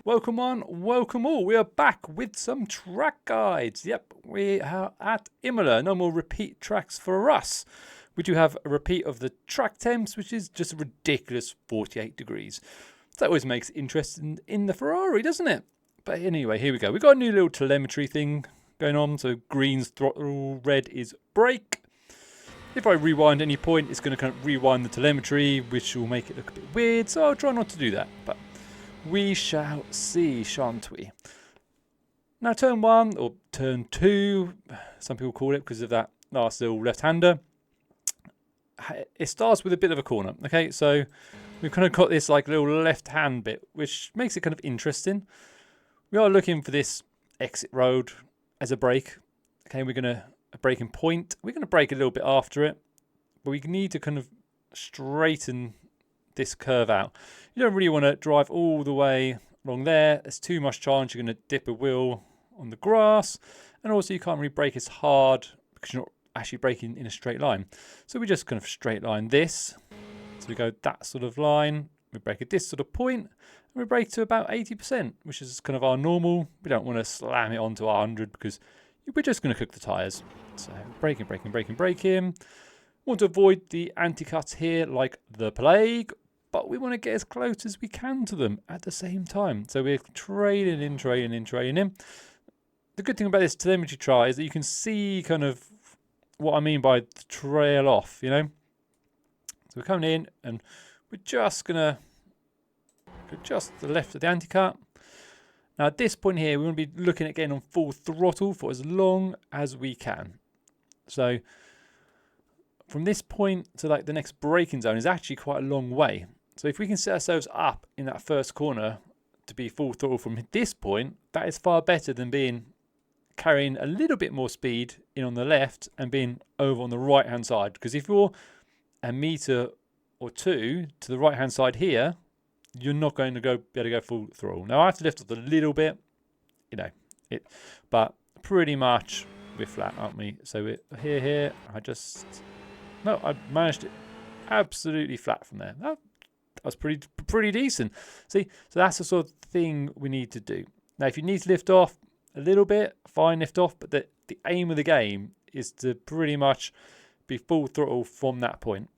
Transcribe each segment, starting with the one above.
Welcome one, welcome all. We are back with some track guides. Yep, we are at Imola. No more repeat tracks for us. We do have a repeat of the track temps, which is just a ridiculous 48 degrees. That always makes it interesting in the Ferrari, doesn't it? But anyway, here we go. We've got a new little telemetry thing going on. So green's throttle, red is brake. If I rewind any point, it's going to kind of rewind the telemetry, which will make it look a bit weird. So I'll try not to do that. But we shall see, shan't we? Now turn 1, or turn 2, some people call it because of that last little left-hander. It starts with a bit of a corner, okay? So we've kind of got this like little left-hand bit, which makes it kind of interesting. We are looking for this exit road as a brake. Okay, we're going to, a braking point. We're going to brake a little bit after it, but we need to kind of straighten this curve out. You don't really want to drive all the way along there. There's too much chance you're going to dip a wheel on the grass, and also you can't really brake as hard because you're not actually braking in a straight line. So we just kind of straight line this. So we go that sort of line, we brake at this sort of point, and we brake to about 80%, which is kind of our normal. We don't want to slam it onto 100 because we're just going to cook the tyres. So braking, braking, braking, braking. Want to avoid the anti-cuts here like the plague, but we want to get as close as we can to them at the same time. So we're trailing in, trailing in, trailing in. The good thing about this telemetry try is that you can see kind of what I mean by the trail off, you know. So we're coming in and we're just going to go just to the left of the anti-cut. Now at this point here, we want to be looking at getting on full throttle for as long as we can. So from this point to like the next braking zone is actually quite a long way. So if we can set ourselves up in that first corner to be full throttle from this point, that is far better than carrying a little bit more speed in on the left and being over on the right hand side. Because if you're a meter or two to the right hand side here, you're not going to be able to go full throttle. Now I have to lift off a little bit, you know, but pretty much we're flat, aren't we? So we're here. I managed it absolutely flat from there. That was pretty decent. See, so that's the sort of thing we need to do. Now, if you need to lift off a little bit, fine, lift off. But the aim of the game is to pretty much be full throttle from that point.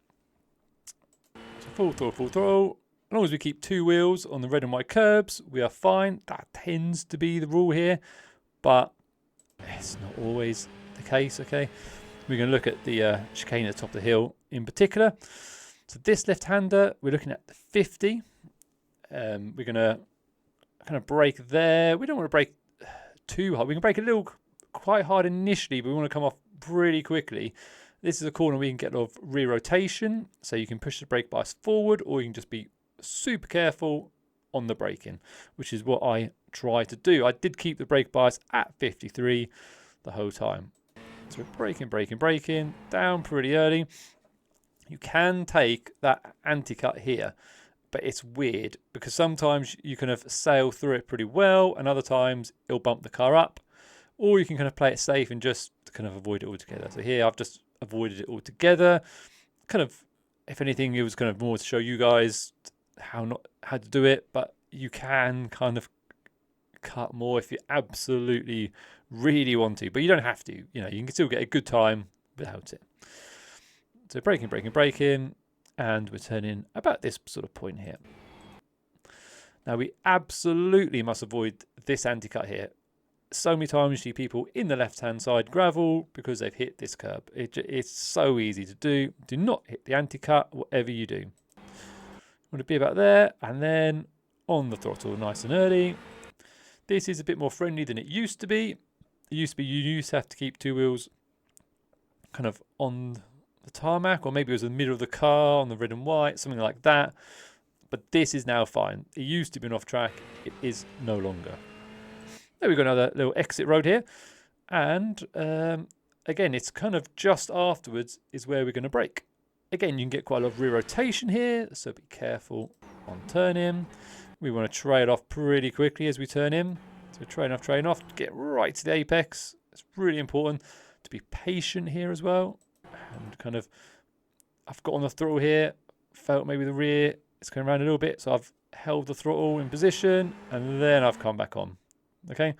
So full throttle. As long as we keep 2 wheels on the red and white curbs, we are fine. That tends to be the rule here, but it's not always the case, okay? We're going to look at the chicane at the top of the hill in particular. So this left-hander, we're looking at the 50. We're going to kind of brake there. We don't want to brake too hard. We can brake a little quite hard initially, but we want to come off pretty quickly. This is a corner we can get a lot of rear rotation, so you can push the brake bias forward, or you can just be super careful on the braking, which is what I try to do. I did keep the brake bias at 53 the whole time. So we're braking, down pretty early. You can take that anti-cut here, but it's weird because sometimes you kind of sail through it pretty well, and other times it'll bump the car up, or you can kind of play it safe and just kind of avoid it altogether. So here I've just avoided it altogether. Kind of, if anything, it was kind of more to show you guys how to do it, but you can kind of cut more if you absolutely really want to, but you don't have to. You know, you can still get a good time without it. So braking, and we're turning about this sort of point here. Now we absolutely must avoid this anti-cut here. So many times you see people in the left-hand side gravel because they've hit this curb. It's so easy to do. Do not hit the anti-cut, whatever you do. Want to be about there, and then on the throttle nice and early. This is a bit more friendly than it used to be. It used to be you used to have to keep 2 wheels kind of on the tarmac, or maybe it was in the middle of the car on the red and white, something like that. But this is now fine. It used to be an off track. It is no longer. There we've got another little exit road here. And again, it's kind of just afterwards is where we're going to brake. Again, you can get quite a lot of rear rotation here, so be careful on turning. We want to trail off pretty quickly as we turn in. So train off, get right to the apex. It's really important to be patient here as well. And kind of, I've got on the throttle here, felt maybe the rear, it's going around a little bit, so I've held the throttle in position, and then I've come back on. Okay,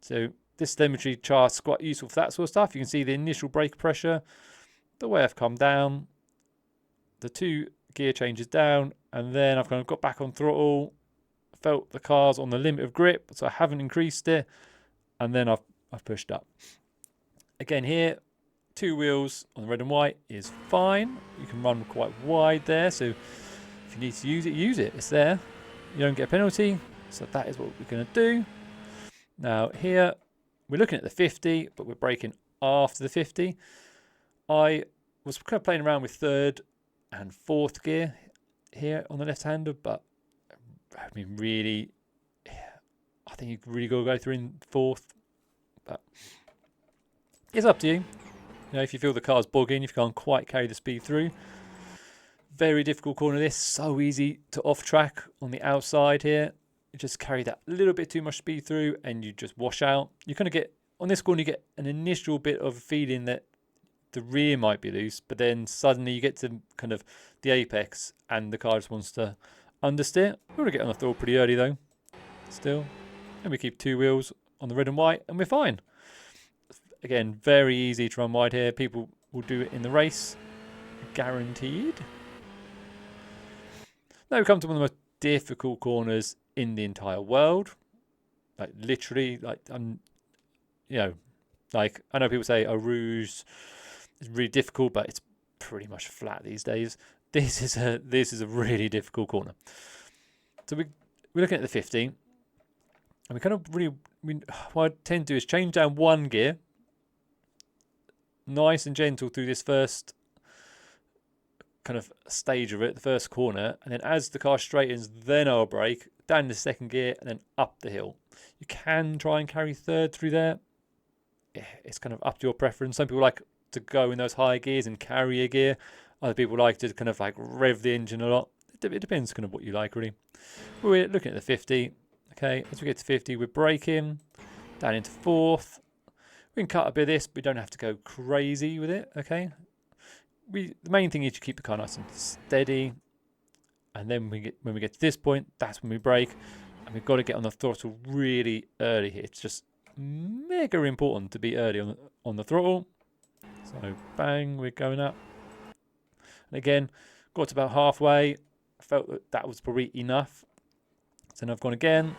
so this telemetry chart's quite useful for that sort of stuff. You can see the initial brake pressure, the way I've come down, the 2 gear changes down, and then I've kind of got back on throttle, felt the car's on the limit of grip, so I haven't increased it, and then I've pushed up. Again here, 2 wheels on the red and white is fine. You can run quite wide there, so if you need to use it. It's there. You don't get a penalty, so that is what we're going to do. Now here, we're looking at the 50, but we're braking after the 50. I was kind of playing around with 3rd and 4th gear here on the left-hander, but I mean, really, I think you've really got to go through in 4th. But it's up to you. You know, if you feel the car's bogging, if you can't quite carry the speed through. Very difficult corner this, so easy to off track on the outside here. You just carry that little bit too much speed through and you just wash out. You kind of get, on this corner, you get an initial bit of a feeling that the rear might be loose, but then suddenly you get to kind of the apex and the car just wants to understeer. We're going to get on the throttle pretty early though, still. And we keep 2 wheels on the red and white and we're fine. Again, very easy to run wide here. People will do it in the race, guaranteed. Now we come to one of the most difficult corners in the entire world. Like literally, like you know, like I know people say, "Oh, Rouge is really difficult," but it's pretty much flat these days. This is a really difficult corner. So we're looking at the 50, and we kind of really, what I tend to do is change down 1 gear, nice and gentle through this first kind of stage of it, the first corner, and then as the car straightens, then I'll brake down the 2nd gear and then up the hill. You can try and carry 3rd through there. It's kind of up to your preference. Some people like to go in those higher gears and carry a gear. Other people like to kind of like rev the engine a lot. It depends kind of what you like really. We're looking at the 50. Okay, as we get to 50, we're braking down into 4th. We can cut a bit of this, but we don't have to go crazy with it. Okay. The main thing is to keep the car nice and steady, and then when we get to this point, that's when we brake, and we've got to get on the throttle really early here. It's just mega important to be early on the throttle. So bang, we're going up, and again, got to about halfway. Felt that was probably enough. So then I've gone again.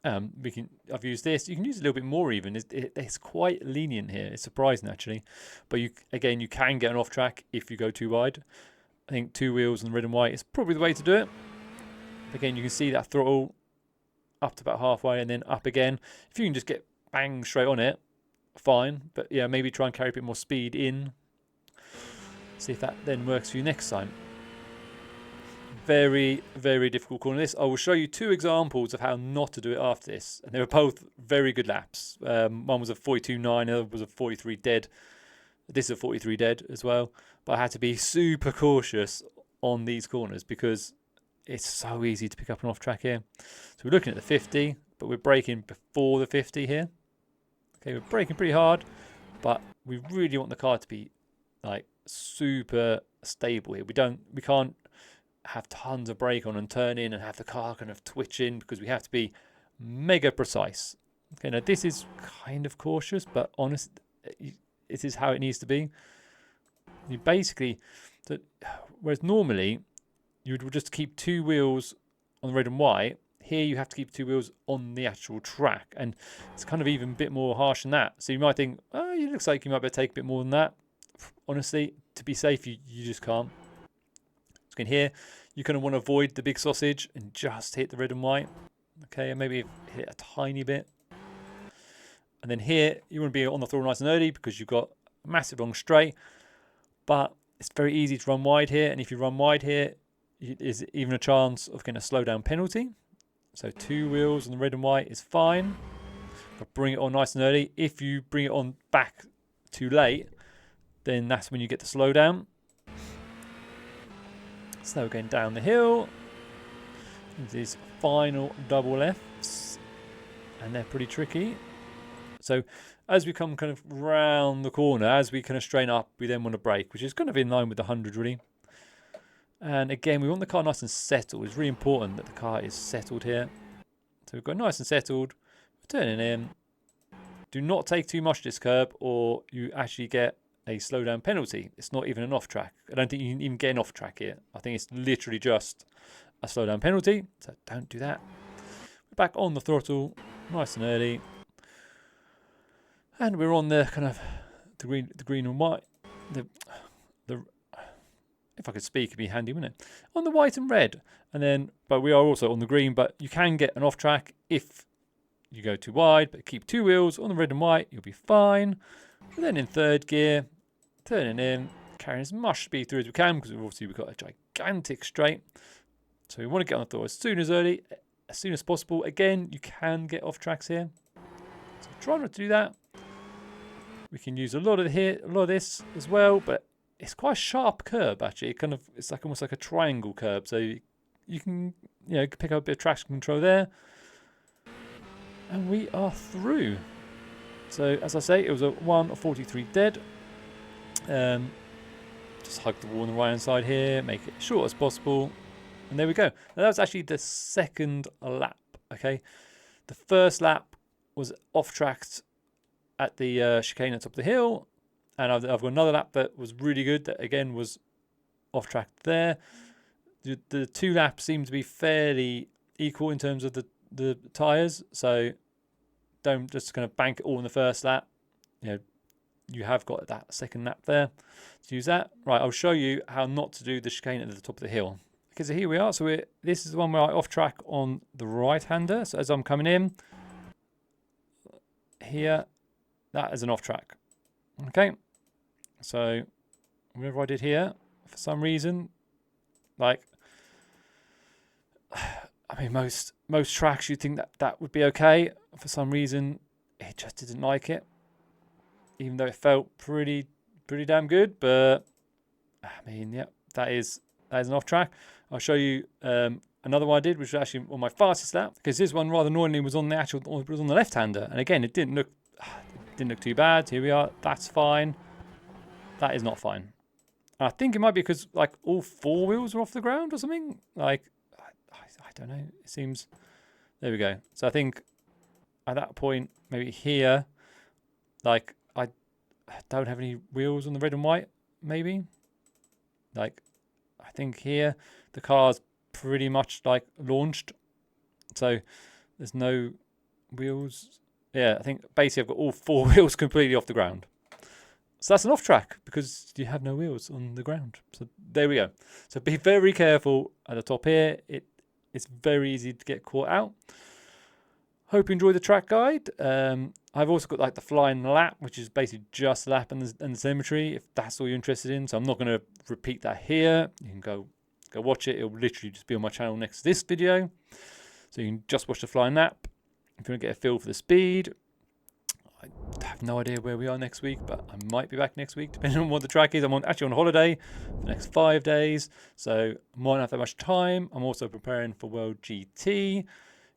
I've used this. You can use a little bit more even. It's quite lenient here. It's surprising actually, but you can get an off track if you go too wide. I think 2 wheels and red and white is probably the way to do it. Again, you can see that throttle up to about halfway and then up again. If you can just get bang straight on it, fine. But yeah, maybe try and carry a bit more speed in. See if that then works for you next time. Very, very difficult corner this. I will show you 2 examples of how not to do it after this. And they were both very good laps. One was a 42.9, the other was a 43 dead. This is a 43 dead as well. But I had to be super cautious on these corners because it's so easy to pick up an off track here. So we're looking at the 50, but we're braking before the 50 here. Okay, we're braking pretty hard, but we really want the car to be like super stable here. We can't have tons of brake on and turn in and have the car kind of twitch in because we have to be mega precise. Okay, now this is kind of cautious, but honest, it is how it needs to be. You basically, whereas normally you would just keep 2 wheels on the red and white, here you have to keep 2 wheels on the actual track, and it's kind of even a bit more harsh than that. So you might think, oh, it looks like you might better take a bit more than that. Honestly, to be safe, you just can't. So in here, you kind of want to avoid the big sausage and just hit the red and white. Okay, and maybe hit a tiny bit. And then here, you want to be on the throttle nice and early because you've got a massive long straight. But it's very easy to run wide here. And if you run wide here, there's even a chance of getting a slow down penalty. So 2 wheels on the red and white is fine. But bring it on nice and early. If you bring it on back too late, then that's when you get the slowdown. So we're going down the hill. These final double lefts, and they're pretty tricky. So as we come kind of round the corner, as we kind of strain up, we then want to brake, which is kind of in line with the 100 really. And again, we want the car nice and settled. It's really important that the car is settled here. So we've got nice and settled. We're turning in. Do not take too much this curb or you actually get a slowdown penalty. It's not even an off track. I don't think you can even get an off track here. I think it's literally just a slowdown penalty. So don't do that. We're back on the throttle, nice and early. And we're on the kind of the green and white. If I could speak, it'd be handy, wouldn't it? On the white and red. And then, but we are also on the green, but you can get an off track if you go too wide, but keep 2 wheels on the red and white, you'll be fine. And then in third gear, turning in, carrying as much speed through as we can, because obviously we've got a gigantic straight. So we want to get on the throttle as soon as possible. Again, you can get off tracks here. So try not to do that. We can use a lot of this as well, but it's quite a sharp curb actually. It's like almost like a triangle curb. So you can pick up a bit of traction control there. And we are through. So as I say, it was a 1:43 dead. Just hug the wall on the right hand side here, make it as short as possible. And there we go. Now that was actually the second lap, okay? The first lap was off tracked at the chicane at the top of the hill. And I've got another lap that was really good, that again was off track there. The 2 laps seem to be fairly equal in terms of the tyres, so don't just kind of bank it all in the first lap. You have got that second lap there to use that. Right, I'll show you how not to do the chicane at the top of the hill. Okay, so here we are. So this is the one where I off track on the right-hander. So as I'm coming in here, that is an off track. Okay, so whatever I did here, for some reason, like, I mean, most tracks you'd think that would be okay. For some reason, it just didn't like it, even though it felt pretty damn good. But I mean, yeah, that is an off track. I'll show you another one I did, which was actually on my fastest lap, because this one rather annoyingly was on the left-hander, and again, it didn't look too bad. Here we are. That's fine. That is not fine. I think it might be because like all 4 wheels are off the ground or something. Like, I don't know. It seems. There we go. So I think at that point, maybe here, like I don't have any wheels on the red and white. Maybe. Like, I think here the car's pretty much like launched. So there's no wheels. Yeah, I think basically I've got all 4 wheels completely off the ground. So that's an off track because you have no wheels on the ground. So there we go. So be very careful at the top here. It's very easy to get caught out. Hope you enjoyed the track guide. I've also got like the flying lap, which is basically just lap and the symmetry, if that's all you're interested in. So I'm not going to repeat that here. You can go watch it. It'll literally just be on my channel next to this video. So you can just watch the flying lap. If you want to get a feel for the speed, I have no idea where we are next week, but I might be back next week, depending on what the track is. I'm actually on holiday for the next 5 days, so I might not have that much time. I'm also preparing for World GT.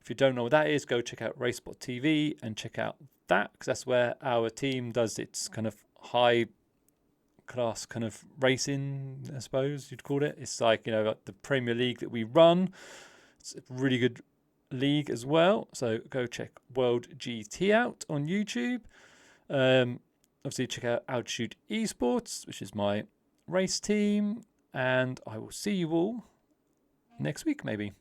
If you don't know what that is, go check out RaceSpot TV and check out that, because that's where our team does its kind of high class kind of racing, I suppose you'd call it. It's like, like the Premier League that we run. It's a really good league as well, so go check World GT out on YouTube. Obviously check out Altitude Esports, which is my race team, and I will see you all next week maybe.